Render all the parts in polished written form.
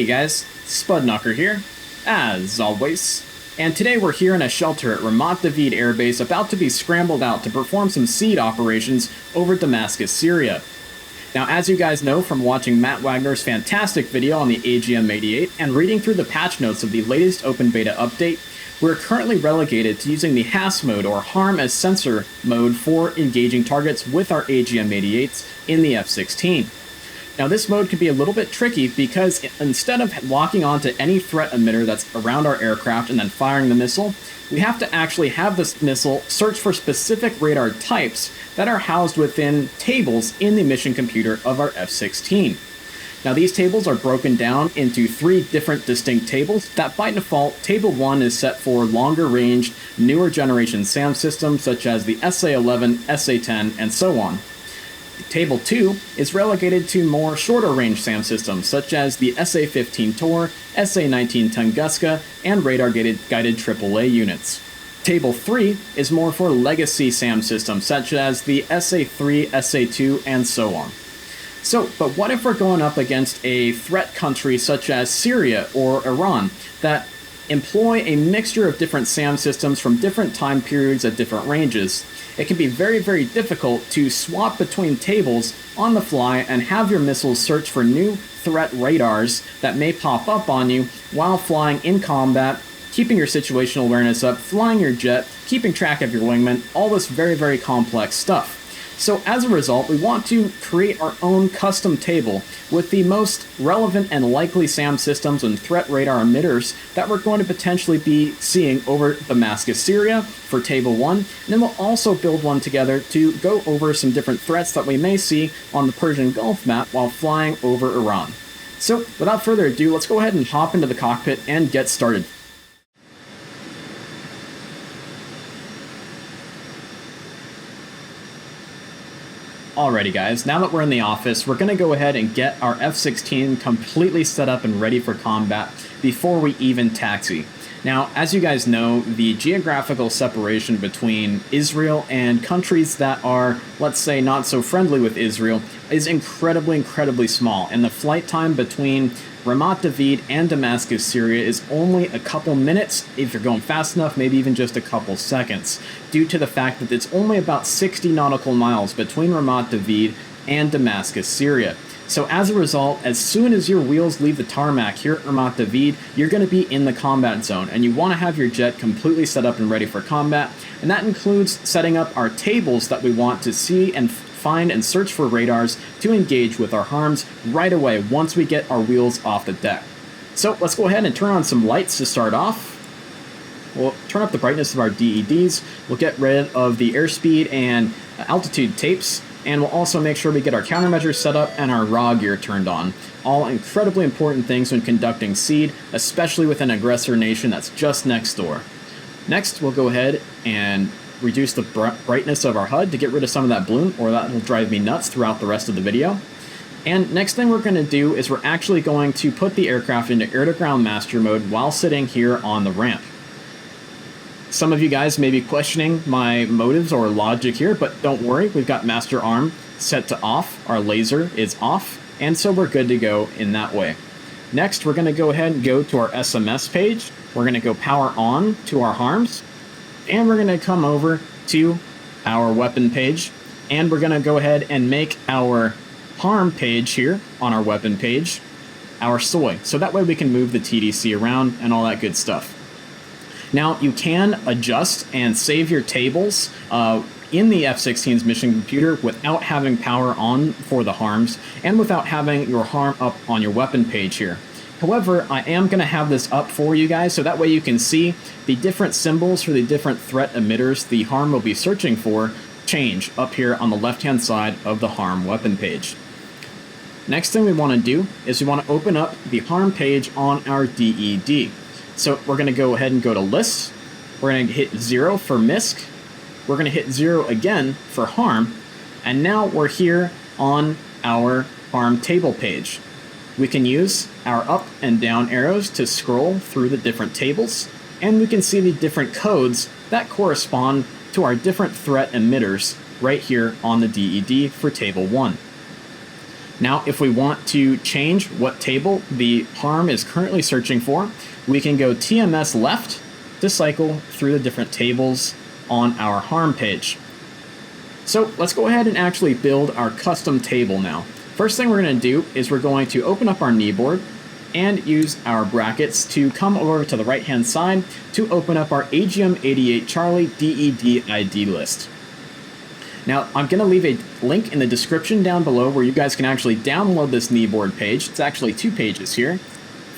Hey guys, Spudknocker here, as always, and today we're here in a shelter at Ramat David Air Base about to be scrambled out to perform some seed operations over Damascus, Syria. Now, as you guys know from watching Matt Wagner's fantastic video on the AGM-88 and reading through the patch notes of the latest open beta update, we're currently relegated to using the HAS mode or Harm as Sensor mode for engaging targets with our AGM-88s in the F-16. Now this mode can be a little bit tricky because instead of locking onto any threat emitter that's around our aircraft and then firing the missile, we have to actually have this missile search for specific radar types that are housed within tables in the mission computer of our F-16. Now these tables are broken down into 3 different distinct tables that by default, table 1 is set for longer ranged, newer generation SAM systems such as the SA-11, SA-10, and so on. Table 2 is relegated to more shorter range SAM systems such as the SA-15 Tor, SA-19 Tunguska, and radar-guided AAA units. Table 3 is more for legacy SAM systems such as the SA-3, SA-2, and so on. But what if we're going up against a threat country such as Syria or Iran that employ a mixture of different SAM systems from different time periods at different ranges? It can be very, very difficult to swap between tables on the fly and have your missiles search for new threat radars that may pop up on you while flying in combat, keeping your situational awareness up, flying your jet, keeping track of your wingman, all this very, very complex stuff. So as a result, we want to create our own custom table with the most relevant and likely SAM systems and threat radar emitters that we're going to potentially be seeing over Damascus, Syria for table 1. And then we'll also build one together to go over some different threats that we may see on the Persian Gulf map while flying over Iran. So without further ado, let's go ahead and hop into the cockpit and get started. Alrighty guys, now that we're in the office, we're going to go ahead and get our F-16 completely set up and ready for combat before we even taxi. Now, as you guys know, the geographical separation between Israel and countries that are, let's say, not so friendly with Israel is incredibly small, and the flight time between Ramat David and Damascus, Syria is only a couple minutes, if you're going fast enough, maybe even just a couple seconds, due to the fact that it's only about 60 nautical miles between Ramat David and Damascus, Syria. So as a result, as soon as your wheels leave the tarmac here at Ramat David, you're going to be in the combat zone, and you want to have your jet completely set up and ready for combat, and that includes setting up our tables that we want to see and find and search for radars to engage with our harms right away once we get our wheels off the deck. So let's go ahead and turn on some lights to start off. We'll turn up the brightness of our DEDs, we'll get rid of the airspeed and altitude tapes, and we'll also make sure we get our countermeasures set up and our raw gear turned on. All incredibly important things when conducting seed, especially with an aggressor nation that's just next door. Next, we'll go ahead and reduce the brightness of our HUD to get rid of some of that bloom, or that will drive me nuts throughout the rest of the video. And next thing we're going to do is we're actually going to put the aircraft into air-to-ground master mode while sitting here on the ramp. Some of you guys may be questioning my motives or logic here, but don't worry, we've got master arm set to off, our laser is off, and so we're good to go in that way. Next, we're going to go ahead and go to our SMS page. We're going to go power on to our harms, and we're going to come over to our weapon page, and we're going to go ahead and make our harm page here on our weapon page our soy, so that way we can move the TDC around and all that good stuff. Now, you can adjust and save your tables in the F-16's mission computer without having power on for the harms and without having your harm up on your weapon page here. However, I am going to have this up for you guys so that way you can see the different symbols for the different threat emitters the harm will be searching for change up here on the left-hand side of the harm weapon page. Next thing we want to do is we want to open up the harm page on our DED. So we're going to go ahead and go to lists. We're going to hit 0 for MISC. We're going to hit 0 again for harm. And now we're here on our harm table page. We can use our up and down arrows to scroll through the different tables, and we can see the different codes that correspond to our different threat emitters right here on the DED for table 1. Now, if we want to change what table the harm is currently searching for, we can go TMS left to cycle through the different tables on our harm page. So let's go ahead and actually build our custom table now. First thing we're going to do is we're going to open up our kneeboard and use our brackets to come over to the right hand side to open up our AGM-88 Charlie DED ID list. Now, I'm going to leave a link in the description down below where you guys can actually download this kneeboard page. It's actually 2 pages here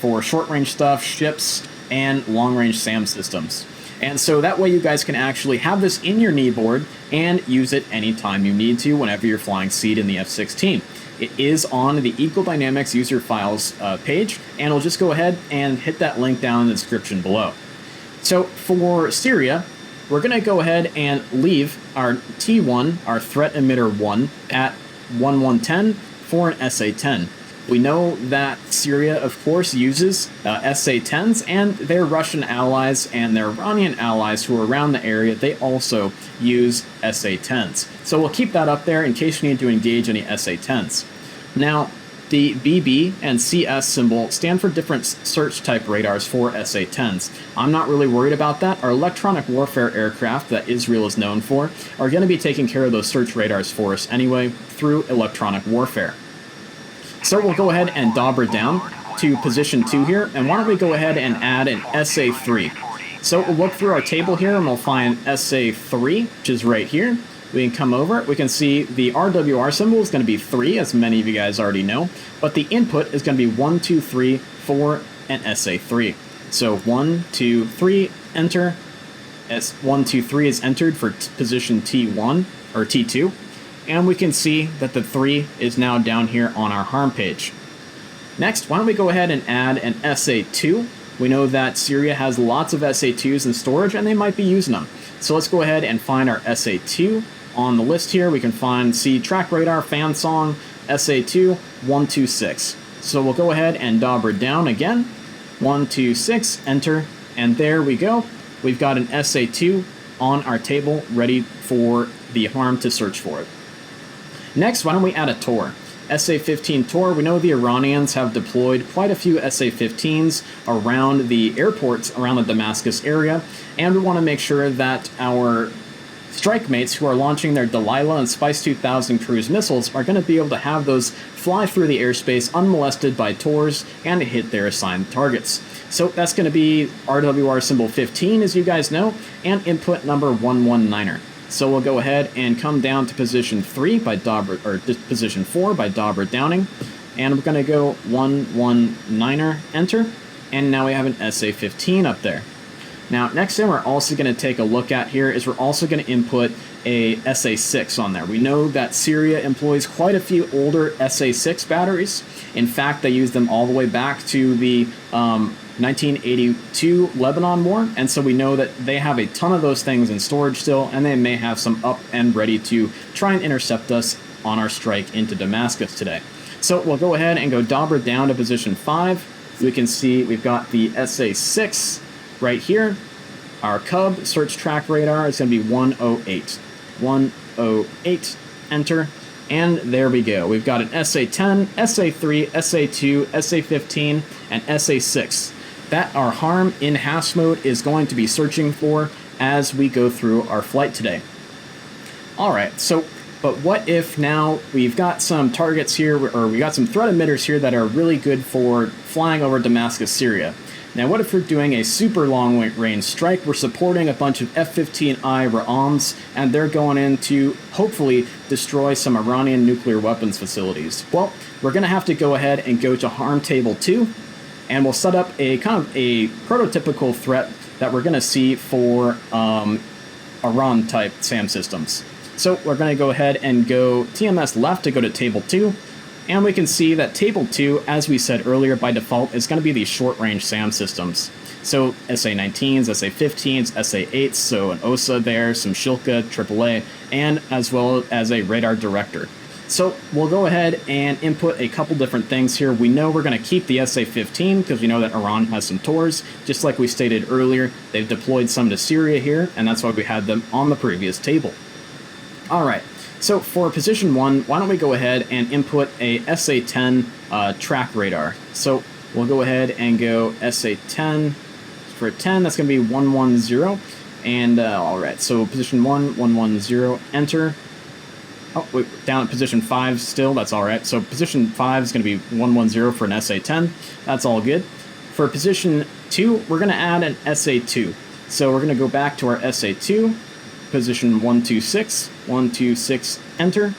for short-range stuff, ships, and long-range SAM systems. And so that way you guys can actually have this in your kneeboard and use it anytime you need to whenever you're flying SEAD in the F-16. It is on the Equal Dynamics user files page, and we'll just go ahead and hit that link down in the description below. So for Syria, we're going to go ahead and leave our T1, our threat emitter 1, at 1110 for an SA-10. We know that Syria, of course, uses SA-10s, and their Russian allies and their Iranian allies who are around the area, they also use SA-10s. So we'll keep that up there in case you need to engage any SA-10s. Now, the BB and CS symbol stand for different search type radars for SA-10s. I'm not really worried about that. Our electronic warfare aircraft that Israel is known for are going to be taking care of those search radars for us anyway through electronic warfare. So we'll go ahead and dauber down to position 2 here, and why don't we go ahead and add an SA-3. So we'll look through our table here and we'll find SA-3, which is right here. We can come over, we can see the RWR symbol is going to be 3, as many of you guys already know, but the input is going to be 1, 2, 3 for an SA-3. So 1, 2, 3, enter. S1, 2, 3 is entered for position T1 or T2, and we can see that the 3 is now down here on our harm page. Next, why don't we go ahead and add an SA-2. We know that Syria has lots of SA-2s in storage, and they might be using them. So let's go ahead and find our SA-2. On the list here, we can see track radar, fan song, SA-2, 126. So we'll go ahead and dauber down again, 126, enter, and there we go. We've got an SA-2 on our table ready for the harm to search for it. Next, why don't we add a TOR? SA-15 TOR, we know the Iranians have deployed quite a few SA-15s around the airports around the Damascus area, and we want to make sure that our strike mates who are launching their Delilah and Spice 2000 cruise missiles are going to be able to have those fly through the airspace unmolested by TORs and hit their assigned targets. So that's going to be RWR symbol 15, as you guys know, and input number 119er. So we'll go ahead and come down to position 3 by dauber, or position 4 by dauber downing, and we're going to go 119er, enter, and now we have an SA-15 up there. Now, next thing we're also going to take a look at here is we're also going to input a SA-6 on there. We know that Syria employs quite a few older SA-6 batteries. In fact, they use them all the way back to the 1982 Lebanon War, and so we know that they have a ton of those things in storage still, and they may have some up and ready to try and intercept us on our strike into Damascus today. So we'll go ahead and go dauber down to position 5. We can see we've got the SA-6 right here. Our Cub search track radar is going to be 108. 108, enter, and there we go. We've got an SA-10, SA-3, SA-2, SA-15, and SA-6 that our harm in HASS mode is going to be searching for as we go through our flight today. Alright, so, but what if now we've got some targets here, or we got some threat emitters here that are really good for flying over Damascus, Syria. Now, what if we're doing a super long-range strike? We're supporting a bunch of F-15I Ra'ams, and they're going in to hopefully destroy some Iranian nuclear weapons facilities. Well, we're going to have to go ahead and go to Harm Table 2, and we'll set up a kind of a prototypical threat that we're going to see for Iran-type SAM systems. So we're going to go ahead and go TMS left to go to Table 2. And we can see that Table 2, as we said earlier, by default, is going to be these short-range SAM systems. So SA-19s, SA-15s, SA-8s, so an OSA there, some Shilka, AAA, and as well as a radar director. So we'll go ahead and input a couple different things here. We know we're going to keep the SA-15 because we know that Iran has some TORs. Just like we stated earlier, they've deployed some to Syria here, and that's why we had them on the previous table. All right. So for position 1, why don't we go ahead and input a SA-10 track radar. So we'll go ahead and go SA-10 for 10, that's going to be 110. And alright, so position 1, 110, enter. Oh, wait, down at position 5 still, that's alright. So position 5 is going to be 110 for an SA-10, that's all good. For position 2, we're going to add an SA-2. So we're going to go back to our SA-2, position 126, 126, enter.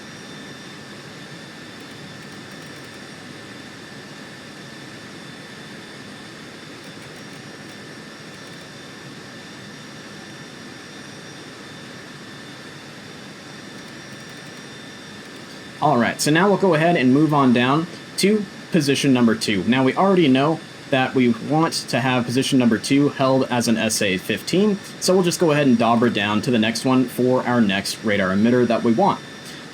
Alright, so now we'll go ahead and move on down to position number 2. Now we already know that we want to have position number 2 held as an SA-15, so we'll just go ahead and dauber down to the next one for our next radar emitter that we want.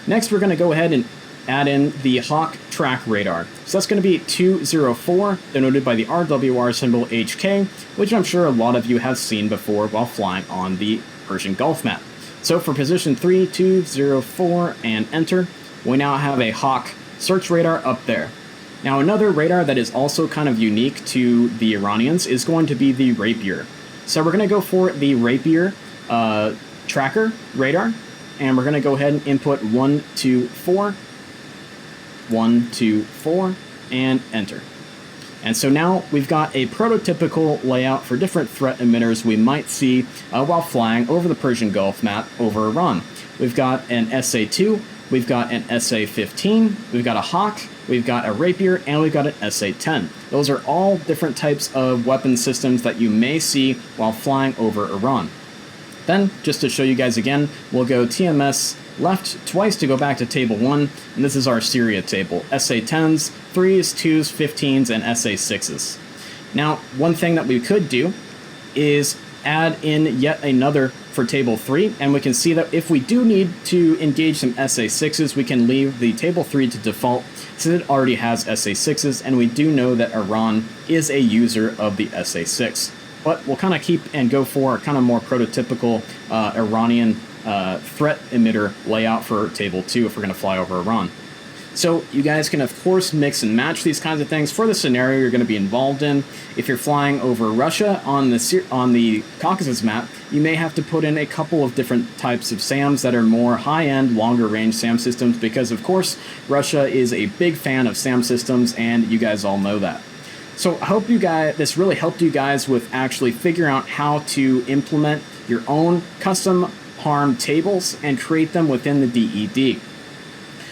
Next we're going to go ahead and add in the Hawk track radar. So that's going to be 204, denoted by the RWR symbol HK, which I'm sure a lot of you have seen before while flying on the Persian Gulf map. So for position 3, 204, and enter, we now have a Hawk search radar up there. Now another radar that is also kind of unique to the Iranians is going to be the Rapier. So we're going to go for the Rapier tracker radar, and we're going to go ahead and input 124, 124, and enter. And so now we've got a prototypical layout for different threat emitters we might see while flying over the Persian Gulf map over Iran. We've got an SA-2, we've got an SA-15, we've got a Hawk, we've got a Rapier, and we've got an SA-10. Those are all different types of weapon systems that you may see while flying over Iran. Then, just to show you guys again, we'll go TMS left twice to go back to table 1, and this is our Syria table. SA-10s, 3s, 2s, 15s, and SA-6s. Now, one thing that we could do is add in yet another for table 3, and we can see that if we do need to engage some SA-6s, we can leave the table 3 to default since it already has SA-6s, and we do know that Iran is a user of the SA-6. But we'll kind of keep and go for a kind of more prototypical Iranian threat emitter layout for table 2 if we're going to fly over Iran. So you guys can of course mix and match these kinds of things for the scenario you're going to be involved in. If you're flying over Russia on the Caucasus map, you may have to put in a couple of different types of SAMs that are more high-end, longer-range SAM systems because of course Russia is a big fan of SAM systems, and you guys all know that. So I hope this really helped you guys with actually figuring out how to implement your own custom Harm tables and create them within the DED.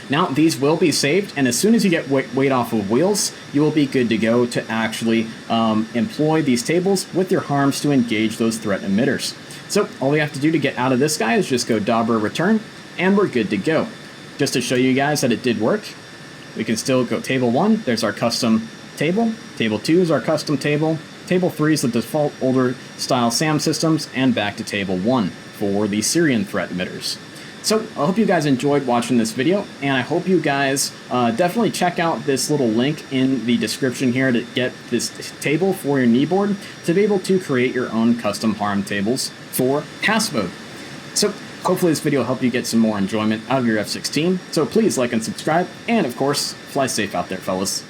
Now, these will be saved, and as soon as you get weight off of wheels, you will be good to go to actually employ these tables with your harms to engage those threat emitters. So all we have to do to get out of this guy is just go dauber return, and we're good to go. Just to show you guys that it did work, we can still go table 1, there's our custom table, table 2 is our custom table, table 3 is the default older style SAM systems, and back to table 1 for the Syrian threat emitters. So I hope you guys enjoyed watching this video, and I hope you guys definitely check out this little link in the description here to get this table for your knee board to be able to create your own custom harm tables for pass mode. So hopefully this video will help you get some more enjoyment out of your F-16, so please like and subscribe, and of course, fly safe out there, fellas.